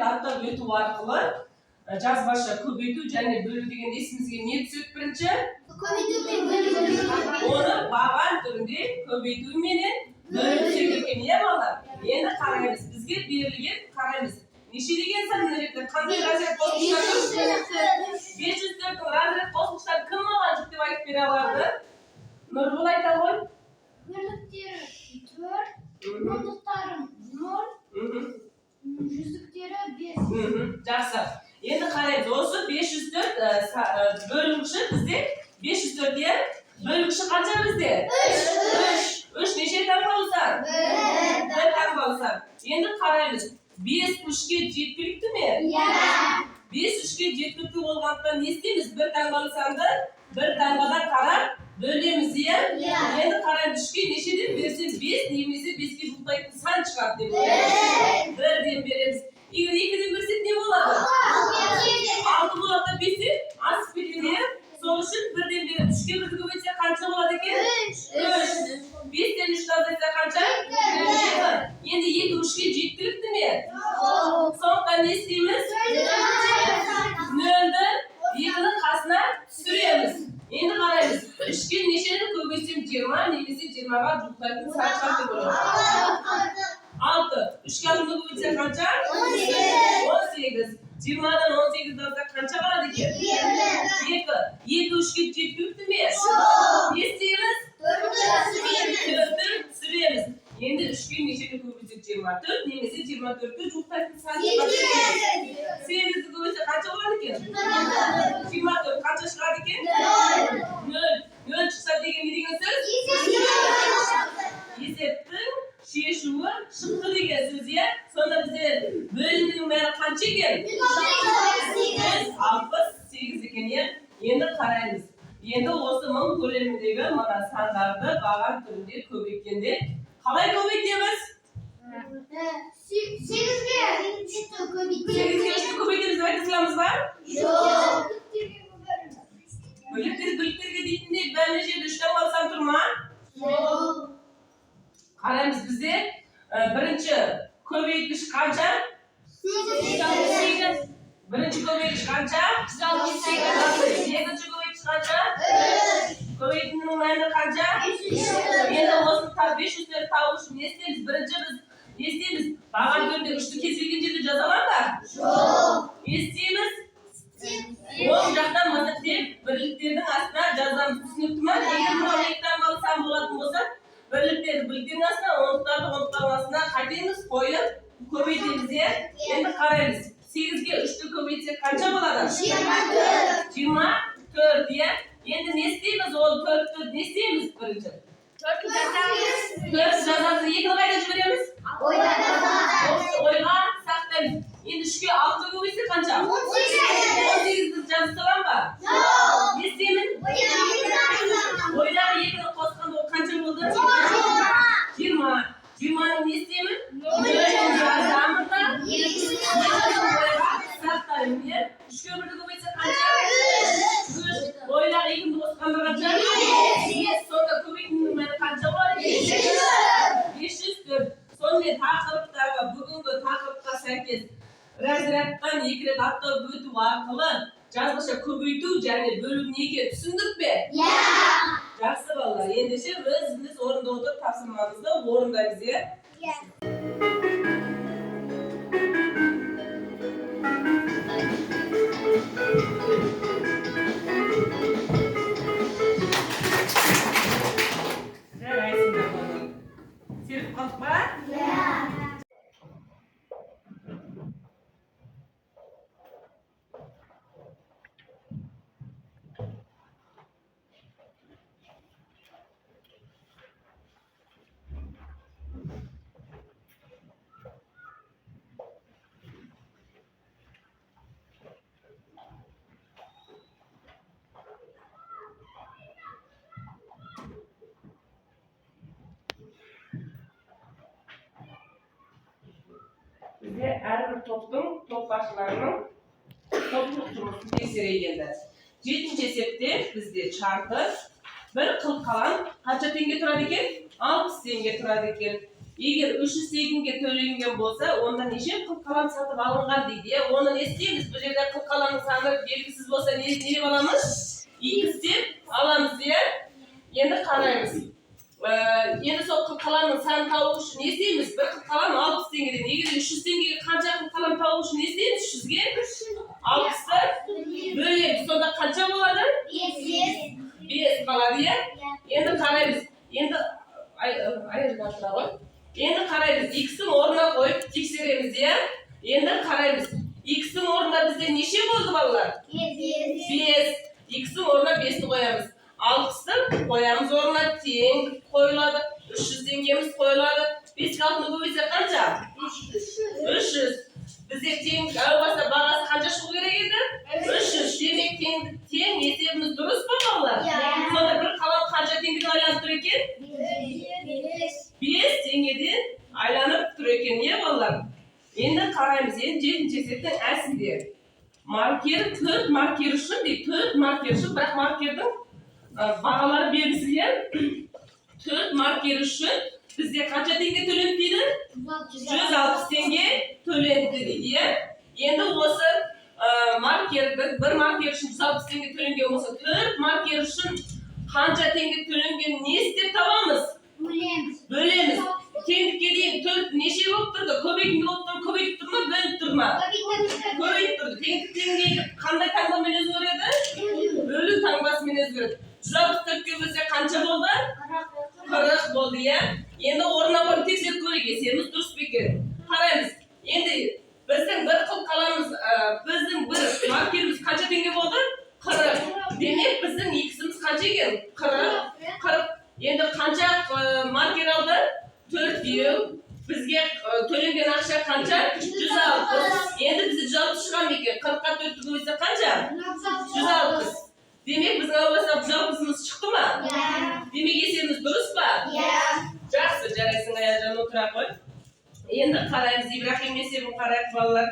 аттап өту арқылы жазбаша көбейту және бөлу деген есімізге не түседі бірінші? Көбейту мен бөлу. Оны баған түрінде көбейту менен бөлінсек екен, иә балалар? Енді қараймыз, бізге берілген қараймыз. Неше деген сан мына жерде қандай разряд қосқыштар? 504-тің разряд қосқыштар кім маған жүк деп айтып бере алады? Нұргүл айта ғой. Бірліктері 4, ондықтарым 0, жүздіктері 5. Жақсы. Енді қараймыз, осы 504 бөлгіші бізде 504-де бөлгіші қанша бізде? 3 неше таңбалысан? 1 таңбалысан. Енді қараймыз, 5 3-ке жеткілікті ме? 5 3-ке жеткілікті болғандықтан не істейміз? 1 таңбалысанды 1 таңбадан қарап бөлеміз, иә? Енді қараймыз, 3-ке нешеден берсе 5 немесе 5-ке жуықтайтын сан шығады деп ойлаймыз. 1-ден береміз. Егер 2-ден берсек не болады? 6 болады да 5-тен асып кетеді. Сол үшін 1-ден беріп 3-ке 1-ді көбейтсе қанша болады екен? 3. 5-тен 3-ті азайтса қанша? 2. Енді 2 3-ке жеткілікті ме? Сондықтан не істейміз? 0-ді 2-ның қасына түсіреміз. Енді қараймыз. 3-ке нешені көбейтсем 20 немесе 20-ға жуықтайтын сан шығады деп ойлаймын. 6. 3-ке 6-ны көбейтсе қанша? 18. 20-дан 18-ді алсақ қанша қалады екен? 2. 2 3-ке жеткілікті ме? Не істейміз? 4-ті түсіреміз. Енді 3-ке нешені көбейтсек 24 немесе 24-ті жуықтайтын сан шығады. 8-ді көбейтсе қанша болады екен? 24 қанша шығады екен? 0 шықса деген не деген сөз? Есептің шешуі шықты деген сөз, е? Сонда бізде бөлімнің мәні қанша екен? 68 екен, е? Енді қараймыз. Енді осы 1000 көлеміндегі мына сандарды баған түрінде көбейткенде қалай көбейтеміз? 8-ге 3-ті көбейтеміз. 8-ге 3-ті көбейтеміз деп айта саламыз ба? Жоқ. Бөліктерге дейтіндей бәріне жерде 3 таңбалысан тұр ма? Жоқ. Қараймыз, бізде бірінші көбейткіш қанша? 8. Бірінші көбейткіш қанша? 68. Екінші көбейткіш қанша? 3. Көбейтінің мәні қанша? 500. Енді осы 500-лерді табу үшін не істейміз? Бірінші біз не істейміз? Баған түрінде 3-ті кез келген жерде жаза алам ба? Жоқ. Не істейміз? Оң жақтан бастап бірліктердің астына жазамыз. Түсінікті ма? Егер мынау 2 таңбалы болатын болса, бірліктердің астына, ондықтардың астына қайтеміз, қойып, көбейтеміз, е? Енді қараймыз. 8-ге 3-ті көбейтсек қанша болады? 24. 24, е? Енді не істейміз? Ол 4-ті не істейміз бірінші? 4 жазамыз. 2-ні қайда жібереміз? Ойға сақтаймыз. Енді 3-ке 6-ті көбейтсек қанша? 18-ді жазып салам ба? Жоқ. Не істеймін? Ойдағы 2-ні қосқанда ол қанша болды? 20. 20-ның не істеймін? 4-ін жазамын да? 2-ні ойға сақтаймын, е? 3-ке 1-ді көбейтсек қанша? 3. Ойдағы 2-ні қосқанда қанша? 5. Сонда көбейтінің мәні қанша болады? 504. Сонымен тақырыптарға, бүгінгі тақырыпқа сәйкес разрядтан 2 рет аттап өту арқылы жазбаша көбейту және бөлу неге түсіндік пе? Жақсы балалар, ендеше өзіміз орында отырып тапсырмамызды орындаймыз, е? Жарайсыңдар балалар. Серіп қалдық па? Бізде әрбір топтың, топ басшыларының топтық жұмысын тексере келді. 7-ші есепте бізде шарты бір қылқалам қанша теңге тұрады екен? 60 теңге тұрады екен. егер 300 теңге төленген болса, онда неше қыл қалам сатып алынған дейді. Оны не істейміз? Бұл жерде қыл қаламның саны белгісіз болса, не деп аламыз? X деп аламыз, иә? Енді қараймыз. Енді сол қыл қаламның санын тауып үшін не істейміз? Bir қыл қалам 60 теңгеден. Егер 300 теңгеге қанша қыл қалам тауып үшін не істейміз? 300-ге 60-ты бөлеміз. Сонда қанша болады? 5 қалады, иә? Енді қараймыз. Енді қараймыз. X-ің орнына қойып тексереміз, иә? Енді қараймыз. X-ің орнында бізде неше болды, балалар? 5. X-ің орнына 5-ті қоямыз. 60-ты қоямыз орнына, тең қойылады. 300 теңгеміз қойылады. 5-ке 6-ны көбейтсек қанша? 300. Бізде тең баста бағасы қанша шығу керек еді? 300. Демек тең есебіміз дұрыс па, балалар? Сонда бір қалам қанша теңгеден айланып тұр екен? 5 теңгеден айланып тұр екен, е, балалар? Енді қараймыз. Енді 7-ші есептің әсінде. Маркер 4 маркер үшін дейді. 4 маркер үшін, бірақ маркердің бағалары белгісіз, е? 4 маркер үшін бізде қанша теңге төленді дейді? 160 теңге төленді дейді. Енді осы маркердің, бір маркер үшін 160 теңге төленген болса, 4 маркер үшін қанша теңге төленген не істеп табамыз? Бөлеміз. Теңдікке дейін 4 неше болып тұрды? Көбейтінді болып тұрды, көбейтіп тұр ма, бөліп тұр ма? Көбейтіп тұрды. Теңдікке қандай таңбамен өзгереді? Бөлу таңбасымен өзгереді. 164-ке бөлсек қанша болды? 40 болды, иә? Енді орнына қойып тексеріп көрейік, есебіміз дұрыс па екен? Қараймыз. Енді біздің бір қыл қаламыз, біздің бір маркеріміз қанша теңге болды? 40. Демек біздің X-іміз қанша екен? 40. Енді қанша маркер алды? 4. Бізге төленген ақша қанша? 160. Енді бізде 160 шығам екен. 40-қа 4-ті көбейтсек қанша? 160. Демек біздің албасына 160-ымыз шықты ма? Демек есебіміз дұрыс па? Жақсы, жарайсың, Аяжан, отыра қой. Енді қараймыз, Ибрахим есебін қарайық, балалар.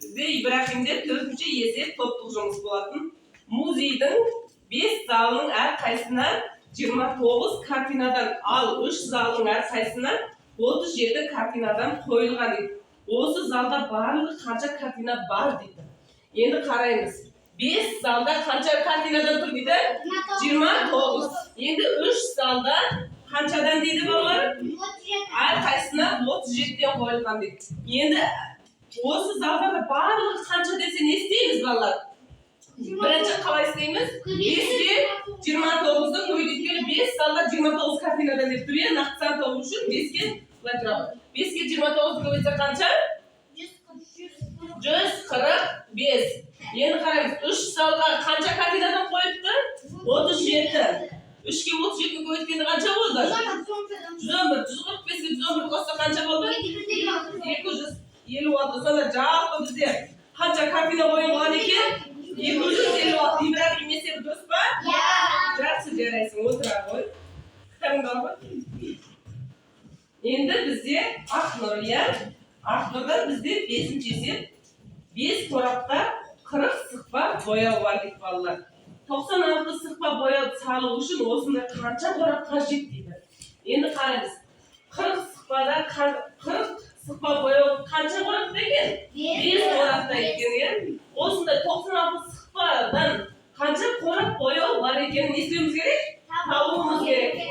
Бізде Ибрахимде 4-ші есеп топтық жұмыс болатын. Музейдің 5 залының әр қайсына 29 картинадан, ал 3 залының әр қайсына 37 картинадан қойылған дейді. Осы залда барлығы қанша картина бар дейді. Енді қараймыз. 5 залда қанша картинадан тұр дейді? 29. Енді 3 залда қаншадан дейді, балалар? Әр қайсына 37-ден қойылған дейді. Енді осы залда барлығы қанша десе не істейміз, балалар? Бірінші қалай істейміз? 5-ке 29-ды көбейткен 5 залда 29 картинадан деп тұр. Нақты сан табу үшін 5-ке 5-ке 29-ды көбейтсек қанша? 145. Енді қараймыз, 3 залға қанша картинадан қойыпты? 37. 3-ке 37-ні көбейткенде қанша болды? 111. 145-ке 111 қосса қанша болды? 256. Сонда жалпы бізде қанша картина қойылған екен? 256. Ибрахим есебі дұрыс па? Жақсы, жарайсың, отыра ғой. Кітабыңды ал ғой. Енді бізде Ақнұр, иә? Ақнұрда бізде 5-ші есеп. 5 қорапта 40 сықпа бояу бар дейді, балалар. 96 сықпа бояу салу үшін осында қанша қорап қажет дейді. Енді қараймыз. 40 сықпада 40 сықпа бояу қанша қорапта екен? 5 қорапта екен. Осында 96 сықпадан қанша қорап бояу бар екенін не істеуіміз керек? Табуымыз керек.